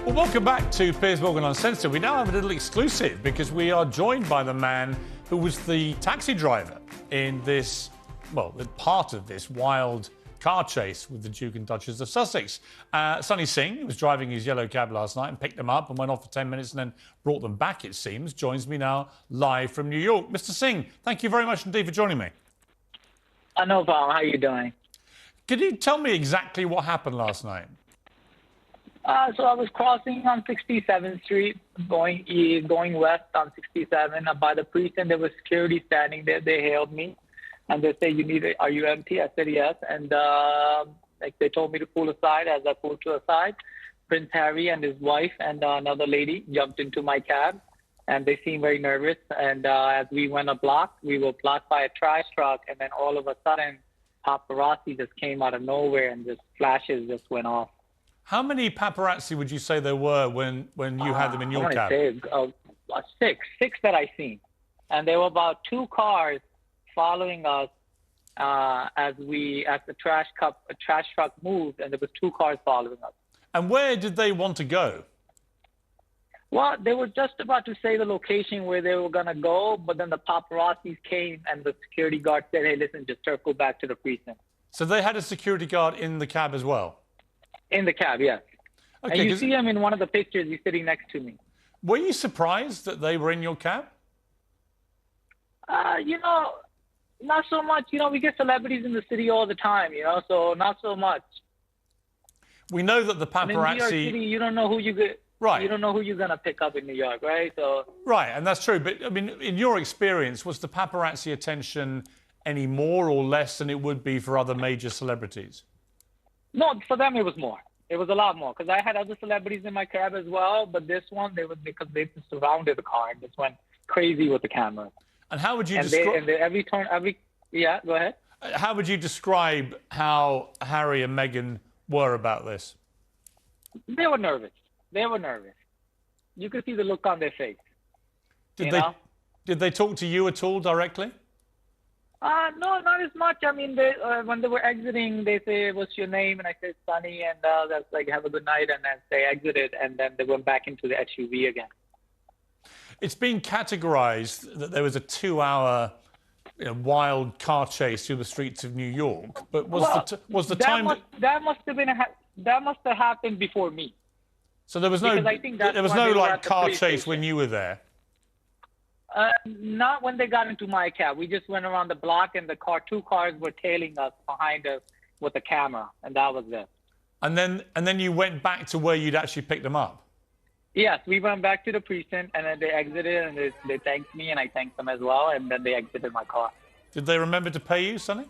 Well, welcome back to Piers Morgan Uncensored. We now have a little exclusive because we are joined by the man who was the taxi driver in this, well, part of this wild car chase with the Duke and Duchess of Sussex. Sunny Singh, who was driving his yellow cab last night and picked them up and went off for 10 minutes and then brought them back, it seems, joins me now live from New York. Mr. Singh, thank you very much indeed for joining me. No problem. How are you doing? Could you tell me exactly what happened last night? So I was crossing on 67th Street, going west on 67. By the precinct, there was security standing there. They hailed me, and they said, "Are you empty?" I said, "Yes." And they told me to pull aside. As I pulled to the side, Prince Harry and his wife and another lady jumped into my cab, and they seemed very nervous. And as we went a block, we were blocked by a trash truck, and then all of a sudden, paparazzi just came out of nowhere, and just flashes just went off. How many paparazzi would you say there were when you had them in your cab? I want to say six that I seen, and there were about 2 cars following us as the trash truck moved, and there was 2 cars following us. And where did they want to go? Well, they were just about to say the location where they were gonna go, but then the paparazzis came, and the security guard said, "Hey, listen, just circle back to the precinct." So they had a security guard in the cab as well? In the cab, yes. Okay, and you see him in one of the pictures. He's sitting next to me. Were you surprised that they were in your cab? Not so much. We get celebrities in the city all the time, so not so much. We know that the paparazzi... in New York City, you don't know who you get. Right. You don't know who you're going to pick up in New York, right? So. Right, and that's true. But, I mean, in your experience, was the paparazzi attention any more or less than it would be for other major celebrities? No, for them it was more. It was a lot more because I had other celebrities in my cab as well, but this one because they surrounded the car and just went crazy with the camera. And how would you describe? Yeah, go ahead. How would you describe how Harry and Meghan were about this? They were nervous. You could see the look on their face. Did they talk to you at all directly? No, not as much. I mean, when they were exiting, they say, "What's your name?" And I said, "Sunny," and that's like, "Have a good night." And then they exited, and then they went back into the SUV again. It's been categorized that there was a 2-hour wild car chase through the streets of New York, but was the time that must have happened before me. So there was no like car chase when you were there. Not when they got into my cab. We just went around the block, and 2 cars were tailing us behind us with a camera, and that was it. And then you went back to where you'd actually picked them up. Yes, we went back to the precinct, and then they exited, and they thanked me, and I thanked them as well, and then they exited my car. Did they remember to pay you, Sonny?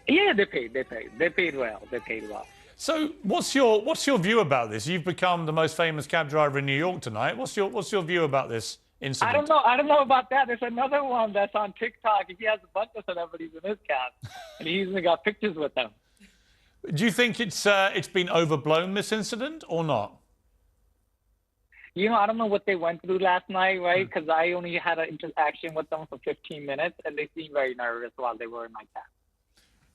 Yeah, they paid well. So what's your view about this? You've become the most famous cab driver in New York tonight. What's your view about this incident? I don't know about that. There's another one that's on TikTok. He has a bunch of celebrities in his cab, and he's even got pictures with them. Do you think it's been overblown, this incident, or not? I don't know what they went through last night, right? Because I only had an interaction with them for 15 minutes, and they seemed very nervous while they were in my cab.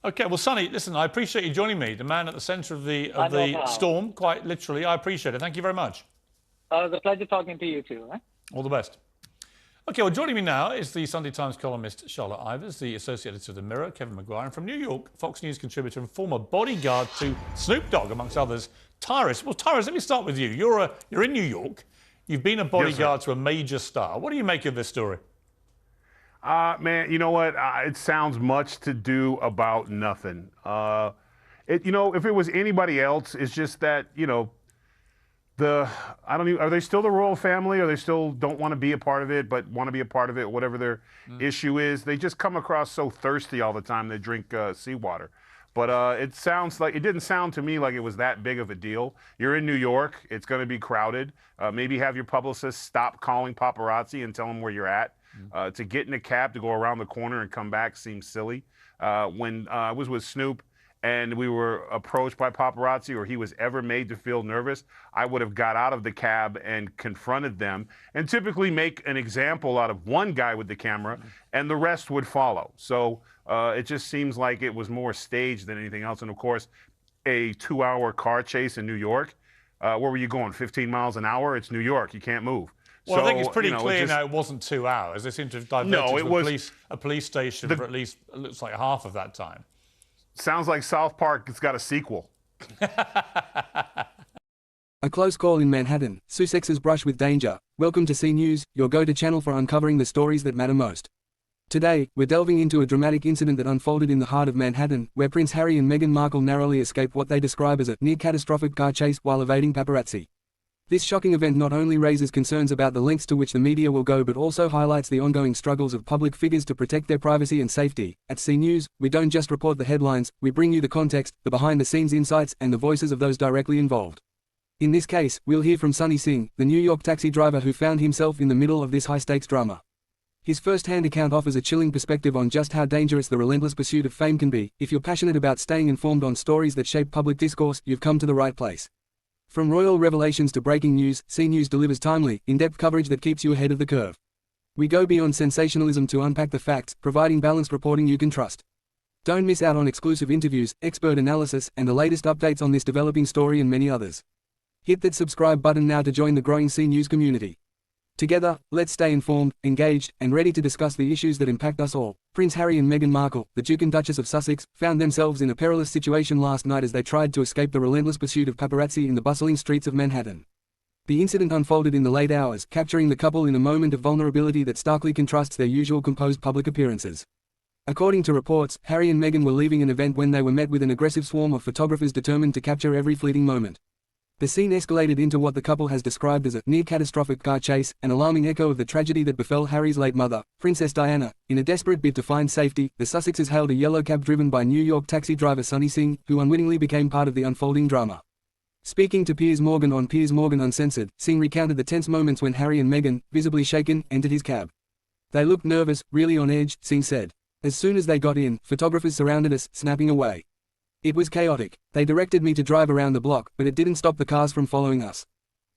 Okay, well, Sonny, listen, I appreciate you joining me, the man at the centre of the storm, quite literally. I appreciate it. Thank you very much. It was a pleasure talking to you too. Eh? All the best. Okay, well, joining me now is the Sunday Times columnist Charlotte Ivers, the associate editor of The Mirror, Kevin Maguire, and from New York, Fox News contributor and former bodyguard to Snoop Dogg, amongst others, Tyrus. Well, Tyrus, let me start with you. You're in New York. You've been a bodyguard to a major star. What do you make of this story? Man, you know what? It sounds much to do about nothing. If it was anybody else, it's just that, are they still the royal family, or they still don't want to be a part of it, but want to be a part of it, whatever their issue is? They just come across so thirsty all the time. They drink seawater. But it didn't sound to me like it was that big of a deal. You're in New York. It's going to be crowded. Maybe have your publicist stop calling paparazzi and tell them where you're at. To get in a cab to go around the corner and come back seems silly. When I was with Snoop and we were approached by paparazzi, or he was ever made to feel nervous, I would have got out of the cab and confronted them and typically make an example out of one guy with the camera, and the rest would follow. So it just seems like it was more staged than anything else. And of course, a 2-hour car chase in New York, Where were you going? 15 miles an hour? It's New York. You can't move. Well, So, I think it's pretty you know, clear now it wasn't 2 hours. They seem to have diverted to a police station for at least, it looks like half of that time. Sounds like South Park has got a sequel. A close call in Manhattan, Sussexes brush with danger. Welcome to C News, your go-to channel for uncovering the stories that matter most. Today, we're delving into a dramatic incident that unfolded in the heart of Manhattan, where Prince Harry and Meghan Markle narrowly escaped what they describe as a near-catastrophic car chase while evading paparazzi. This shocking event not only raises concerns about the lengths to which the media will go but also highlights the ongoing struggles of public figures to protect their privacy and safety. At C News, we don't just report the headlines, we bring you the context, the behind-the-scenes insights, and the voices of those directly involved. In this case, we'll hear from Sunny Singh, the New York taxi driver who found himself in the middle of this high-stakes drama. His first-hand account offers a chilling perspective on just how dangerous the relentless pursuit of fame can be. If you're passionate about staying informed on stories that shape public discourse, you've come to the right place. From royal revelations to breaking news, C News delivers timely, in-depth coverage that keeps you ahead of the curve. We go beyond sensationalism to unpack the facts, providing balanced reporting you can trust. Don't miss out on exclusive interviews, expert analysis, and the latest updates on this developing story and many others. Hit that subscribe button now to join the growing C News community. Together, let's stay informed, engaged, and ready to discuss the issues that impact us all. Prince Harry and Meghan Markle, the Duke and Duchess of Sussex, found themselves in a perilous situation last night as they tried to escape the relentless pursuit of paparazzi in the bustling streets of Manhattan. The incident unfolded in the late hours, capturing the couple in a moment of vulnerability that starkly contrasts their usual composed public appearances. According to reports, Harry and Meghan were leaving an event when they were met with an aggressive swarm of photographers determined to capture every fleeting moment. The scene escalated into what the couple has described as a near-catastrophic car chase, an alarming echo of the tragedy that befell Harry's late mother, Princess Diana. In a desperate bid to find safety, the Sussexes hailed a yellow cab driven by New York taxi driver Sunny Singh, who unwittingly became part of the unfolding drama. Speaking to Piers Morgan on Piers Morgan Uncensored, Singh recounted the tense moments when Harry and Meghan, visibly shaken, entered his cab. "They looked nervous, really on edge," Singh said. "As soon as they got in, photographers surrounded us, snapping away. It was chaotic. They directed me to drive around the block, but it didn't stop the cars from following us."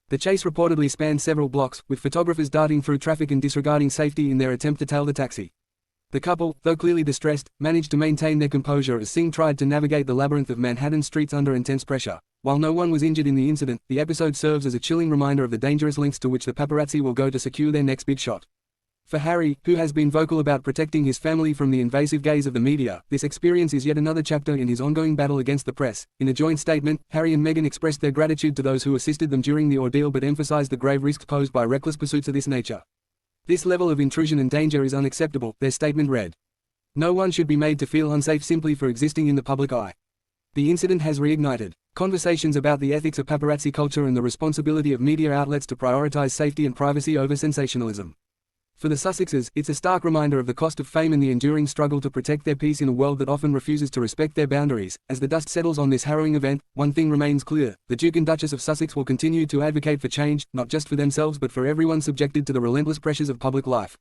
The chase reportedly spanned several blocks, with photographers darting through traffic and disregarding safety in their attempt to tail the taxi. The couple, though clearly distressed, managed to maintain their composure as Singh tried to navigate the labyrinth of Manhattan streets under intense pressure. While no one was injured in the incident, the episode serves as a chilling reminder of the dangerous lengths to which the paparazzi will go to secure their next big shot. For Harry, who has been vocal about protecting his family from the invasive gaze of the media, this experience is yet another chapter in his ongoing battle against the press. In a joint statement, Harry and Meghan expressed their gratitude to those who assisted them during the ordeal but emphasized the grave risks posed by reckless pursuits of this nature. "This level of intrusion and danger is unacceptable," their statement read. "No one should be made to feel unsafe simply for existing in the public eye." The incident has reignited conversations about the ethics of paparazzi culture and the responsibility of media outlets to prioritize safety and privacy over sensationalism. For the Sussexes, it's a stark reminder of the cost of fame and the enduring struggle to protect their peace in a world that often refuses to respect their boundaries. As the dust settles on this harrowing event, one thing remains clear: the Duke and Duchess of Sussex will continue to advocate for change, not just for themselves but for everyone subjected to the relentless pressures of public life.